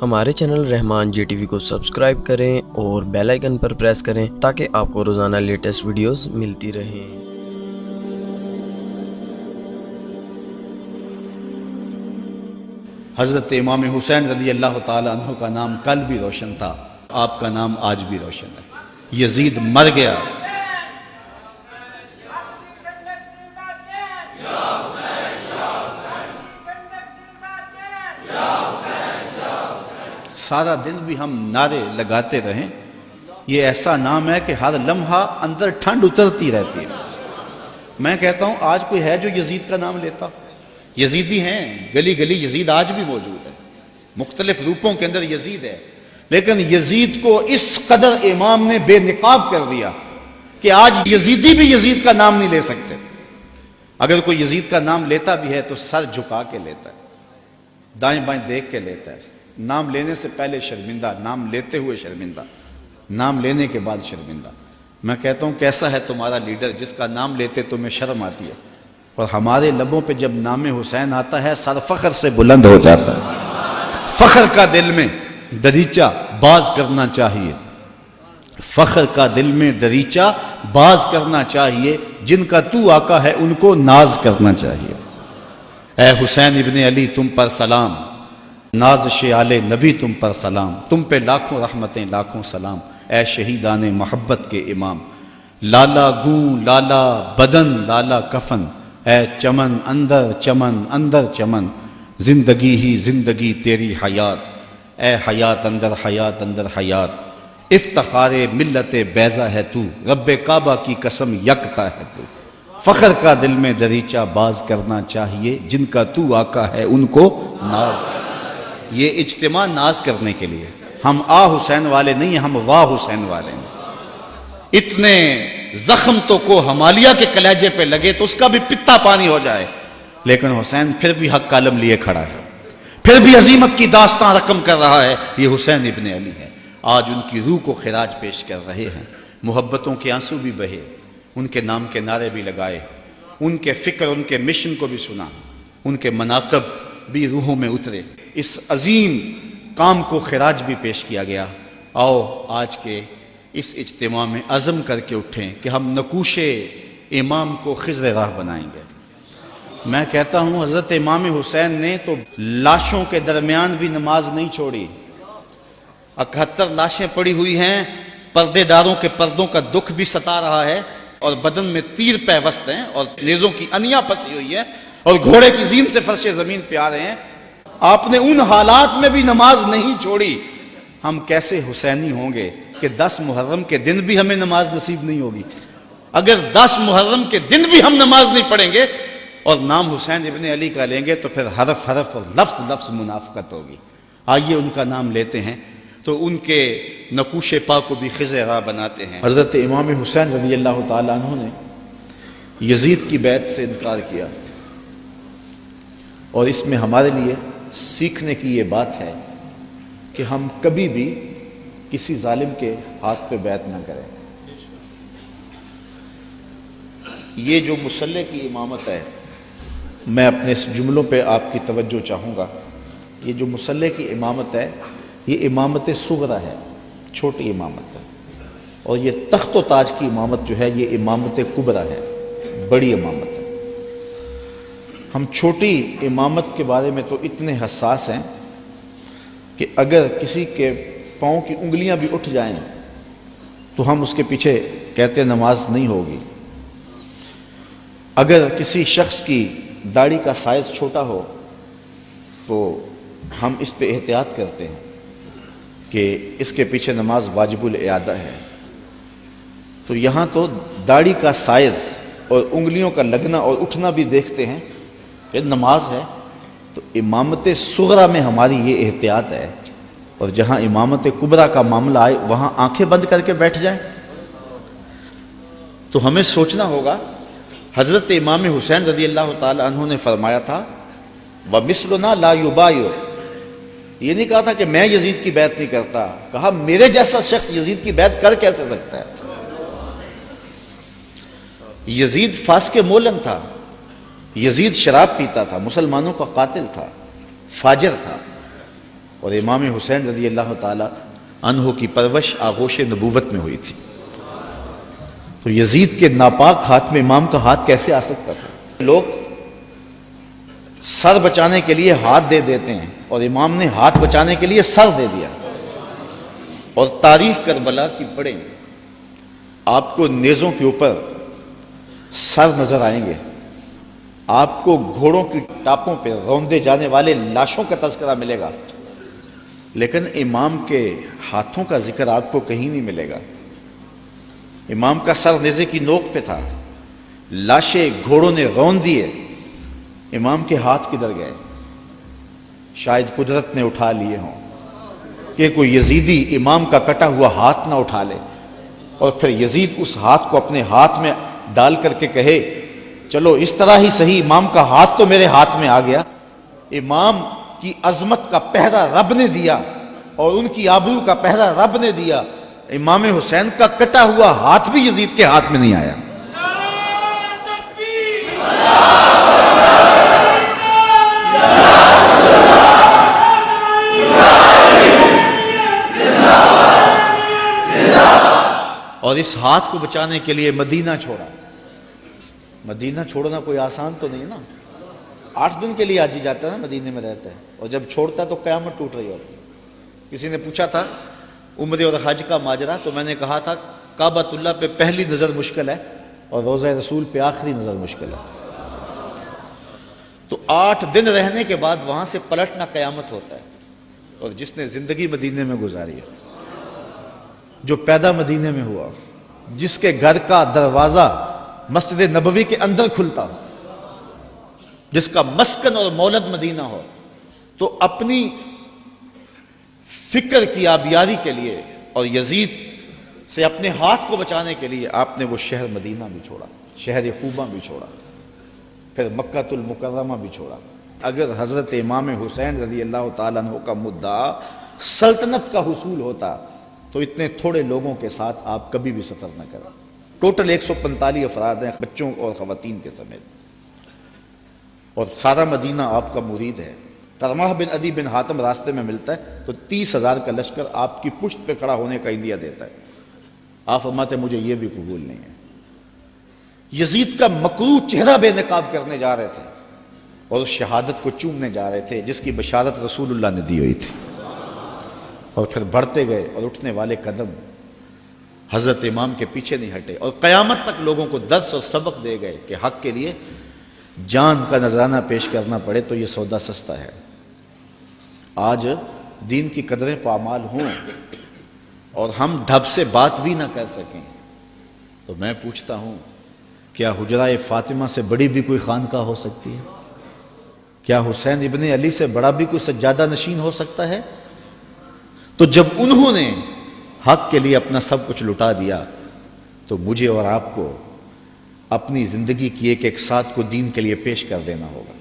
ہمارے چینل رحمان جی T V کو subscribe کریں اور بیل آئیکن پر پریس کریں تاکہ آپ کو روزانہ لیٹسٹ ویڈیوز ملتی رہیں۔ حضرت امام حسین رضی اللہ تعالی عنہ کا نام کل بھی روشن تھا، آپ کا نام آج بھی روشن ہے۔ یزید مر گیا، سارا دن بھی ہم نعرے لگاتے رہیں، یہ ایسا نام ہے کہ ہر لمحہ اندر ٹھنڈ اترتی رہتی ہے۔ میں کہتا ہوں آج کوئی ہے جو یزید کا نام لیتا؟ یزیدی ہیں، گلی گلی یزید آج بھی موجود ہے، مختلف روپوں کے اندر یزید ہے، لیکن یزید کو اس قدر امام نے بے نقاب کر دیا کہ آج یزیدی بھی یزید کا نام نہیں لے سکتے۔ اگر کوئی یزید کا نام لیتا بھی ہے تو سر جھکا کے لیتا ہے، دائیں بائیں دیکھ کے لیتا ہے، نام لینے سے پہلے شرمندہ، نام لیتے ہوئے شرمندہ، نام لینے کے بعد شرمندہ۔ میں کہتا ہوں کیسا ہے تمہارا لیڈر جس کا نام لیتے تمہیں شرم آتی ہے، اور ہمارے لبوں پہ جب نام حسین آتا ہے سر فخر سے بلند ہو جاتا ہے۔ فخر کا دل میں دریچہ باز کرنا چاہیے، فخر کا دل میں دریچہ باز کرنا چاہیے، جن کا تو آقا ہے ان کو ناز کرنا چاہیے۔ اے حسین ابن علی تم پر سلام، نازش آل نبی تم پر سلام، تم پہ لاکھوں رحمتیں لاکھوں سلام، اے شہیدان محبت کے امام۔ لالا گوں لالا بدن لالا کفن، اے چمن اندر چمن، زندگی ہی زندگی تیری حیات، اے حیات اندر حیات، افتخار ملت بیضا ہے تو، رب کعبہ کی قسم یکتا ہے تو۔ فخر کا دل میں دریچہ باز کرنا چاہیے، جن کا تو آقا ہے ان کو ناز۔ یہ اجتماع ناز کرنے کے لیے، ہم آ حسین والے نہیں ہیں، ہم واہ حسین والے ہیں۔ اتنے زخم تو کو ہمالیہ کے کلیجے پہ لگے تو اس کا بھی پتا پانی ہو جائے، لیکن حسین پھر بھی حق کالم لیے کھڑا ہے، پھر بھی عظیمت کی داستان رقم کر رہا ہے۔ یہ حسین ابن علی ہے، آج ان کی روح کو خراج پیش کر رہے ہیں، محبتوں کے آنسو بھی بہے، ان کے نام کے نعرے بھی لگائے، ان کے فکر ان کے مشن کو بھی سنا، ان کے مناقب بھی روحوں میں اترے، اس عظیم کام کو خراج بھی پیش کیا گیا۔ آؤ آج کے اس اجتماع میں عزم کر کے اٹھیں کہ ہم نقوش امام کو خضر راہ بنائیں گے۔ میں کہتا ہوں حضرت امام حسین نے تو لاشوں کے درمیان بھی نماز نہیں چھوڑی، 71 لاشیں پڑی ہوئی ہیں، پردے داروں کے پردوں کا دکھ بھی ستا رہا ہے، اور بدن میں تیر پیوست ہیں، اور نیزوں کی انیاں پھنسی ہوئی ہیں، اور گھوڑے کی زین سے فرش زمین پہ آ رہے ہیں۔ آپ نے ان حالات میں بھی نماز نہیں چھوڑی۔ ہم کیسے حسینی ہوں گے کہ 10 محرم کے دن بھی ہمیں نماز نصیب نہیں ہوگی؟ اگر 10 محرم کے دن بھی ہم نماز نہیں پڑھیں گے اور نام حسین ابن علی کا لیں گے تو پھر حرف حرف اور لفظ لفظ منافقت ہوگی۔ آئیے ان کا نام لیتے ہیں تو ان کے نقوش پا کو بھی خضر راہ بناتے ہیں۔ حضرت امام حسین رضی اللہ تعالیٰ عنہ نے یزید کی بیعت سے انکار کیا، اور اس میں ہمارے لیے سیکھنے کی یہ بات ہے کہ ہم کبھی بھی کسی ظالم کے ہاتھ پہ بیعت نہ کریں۔ یہ جو مصلی کی امامت ہے، میں اپنے اس جملوں پہ آپ کی توجہ چاہوں گا۔ یہ جو مصلی کی امامت ہے یہ امامت صغرا ہے، چھوٹی امامت ہے، اور یہ تخت و تاج کی امامت جو ہے یہ امامت کبریٰ ہے، بڑی امامت ہے۔ ہم چھوٹی امامت کے بارے میں تو اتنے حساس ہیں کہ اگر کسی کے پاؤں کی انگلیاں بھی اٹھ جائیں تو ہم اس کے پیچھے کہتے نماز نہیں ہوگی۔ اگر کسی شخص کی داڑھی کا سائز چھوٹا ہو تو ہم اس پہ احتیاط کرتے ہیں کہ اس کے پیچھے نماز واجب الاعادہ ہے۔ تو یہاں تو داڑھی کا سائز اور انگلیوں کا لگنا اور اٹھنا بھی دیکھتے ہیں کہ نماز ہے، تو امامت صغرا میں ہماری یہ احتیاط ہے، اور جہاں امامت کبریٰ کا معاملہ آئے وہاں آنکھیں بند کر کے بیٹھ جائیں۔ تو ہمیں سوچنا ہوگا، حضرت امام حسین رضی اللہ تعالی عنہ نے فرمایا تھا وَمِثْلُنَا لَا يُبَايُ، یہ نہیں کہا تھا کہ میں یزید کی بیعت نہیں کرتا، کہا میرے جیسا شخص یزید کی بیعت کر کیسے سکتا ہے؟ یزید فاسق مولن تھا، یزید شراب پیتا تھا، مسلمانوں کا قاتل تھا، فاجر تھا، اور امام حسین رضی اللہ تعالی عنہ کی پرورش آغوش نبوت میں ہوئی تھی. تو یزید کے ناپاک ہاتھ میں امام کا ہاتھ کیسے آ سکتا تھا؟ لوگ سر بچانے کے لیے ہاتھ دے دیتے ہیں اور امام نے ہاتھ بچانے کے لیے سر دے دیا. اور تاریخ کربلا کی پڑھیں، آپ کو نیزوں کے اوپر سر نظر آئیں گے، آپ کو گھوڑوں کی ٹاپوں پہ روندے جانے والے لاشوں کا تذکرہ ملے گا، لیکن امام کے ہاتھوں کا ذکر آپ کو کہیں نہیں ملے گا. امام کا سر نیزے کی نوک پہ تھا، لاشیں گھوڑوں نے رون دیے، امام کے ہاتھ کدھر گئے؟ شاید قدرت نے اٹھا لیے ہوں کہ کوئی یزیدی امام کا کٹا ہوا ہاتھ نہ اٹھا لے اور پھر یزید اس ہاتھ کو اپنے ہاتھ میں ڈال کر کے کہے چلو اس طرح ہی صحیح، امام کا ہاتھ تو میرے ہاتھ میں آ گیا. امام کی عظمت کا پہرا رب نے دیا اور ان کی آبرو کا پہرا رب نے دیا. امام حسین کا کٹا ہوا ہاتھ بھی یزید کے ہاتھ میں نہیں آیا. اور اس ہاتھ کو بچانے کے لیے مدینہ چھوڑا. مدینہ چھوڑنا کوئی آسان تو نہیں نا. 8 دن کے لیے حاجی جاتا ہے نا، مدینے میں رہتا ہے، اور جب چھوڑتا ہے تو قیامت ٹوٹ رہی ہوتی. کسی نے پوچھا تھا عمرے اور حج کا ماجرا، تو میں نے کہا تھا کعبۃ اللہ پہ پہلی نظر مشکل ہے اور روضہ رسول پہ آخری نظر مشکل ہے. تو 8 دن رہنے کے بعد وہاں سے پلٹنا قیامت ہوتا ہے. اور جس نے زندگی مدینے میں گزاری ہے، جو پیدا مدینے میں ہوا، جس کے گھر کا دروازہ مسجد نبوی کے اندر کھلتا ہو، جس کا مسکن اور مولد مدینہ ہو، تو اپنی فکر کی آبیاری کے لیے اور یزید سے اپنے ہاتھ کو بچانے کے لیے آپ نے وہ شہر مدینہ بھی چھوڑا، شہر خوبہ بھی چھوڑا، پھر مکہ المکرمہ بھی چھوڑا. اگر حضرت امام حسین رضی اللہ تعالیٰ عنہ کا مدعا سلطنت کا حصول ہوتا تو اتنے تھوڑے لوگوں کے ساتھ آپ کبھی بھی سفر نہ کریں. ٹوٹل 145 افراد ہیں، بچوں اور خواتین کے سمیت، اور سارا مدینہ آپ کا مرید ہے. طلحہ بن عدی بن حاتم راستے میں ملتا ہے تو 30,000 کا لشکر آپ کی پشت پہ کھڑا ہونے کا اندیا دیتا ہے. آپ فرماتے مجھے یہ بھی قبول نہیں ہے. یزید کا مکروہ چہرہ بے نقاب کرنے جا رہے تھے اور اس شہادت کو چومنے جا رہے تھے جس کی بشارت رسول اللہ نے دی ہوئی تھی. اور پھر بڑھتے گئے اور اٹھنے والے قدم حضرت امام کے پیچھے نہیں ہٹے اور قیامت تک لوگوں کو درس اور سبق دے گئے کہ حق کے لیے جان کا نذرانہ پیش کرنا پڑے تو یہ سودا سستا ہے. آج دین کی قدریں پامال ہوں اور ہم ڈھب سے بات بھی نہ کر سکیں تو میں پوچھتا ہوں کیا حجرہ فاطمہ سے بڑی بھی کوئی خانقاہ ہو سکتی ہے؟ کیا حسین ابن علی سے بڑا بھی کوئی سجادہ نشین ہو سکتا ہے؟ تو جب انہوں نے حق کے لیے اپنا سب کچھ لٹا دیا تو مجھے اور آپ کو اپنی زندگی کی ایک ساتھ کو دین کے لیے پیش کر دینا ہوگا.